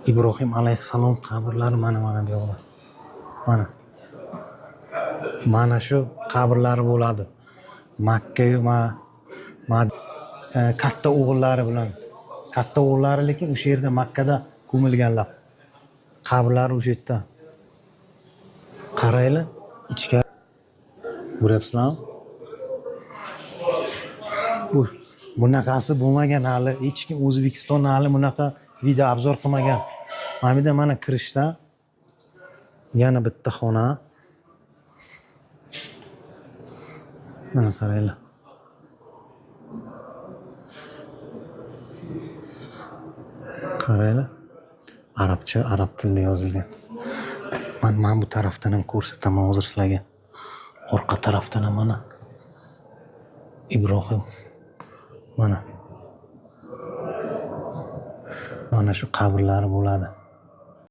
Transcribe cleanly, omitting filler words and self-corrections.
ibrohim alayhissalom qabrlari mana bu yoqda. Mana shu qabrlari bo'ladi. Makka-yu katta o'g'illari bilan. Katta o'g'illari lekin o'sha yerda Makkada ko'milganlar. Qabrlari o'sha yerda. Qaraylar, ichkari. Ko'ryapsizlarmi? Bunaqasi bo'lmagan hali. Hech kim O'zbekistonda hali bunaqa video obzor qilmagan. Mana bu yerda mana kirishda yana bitta xona. Mana qaranglar. Qaranglar. Arabcha, arab tilida yozilgan. Mana bu tarafdan ham ko'rsataman hozir sizlarga. Orqa tarafdan ham mana Ibrohim. Mana shu qabrlari bo'ladi.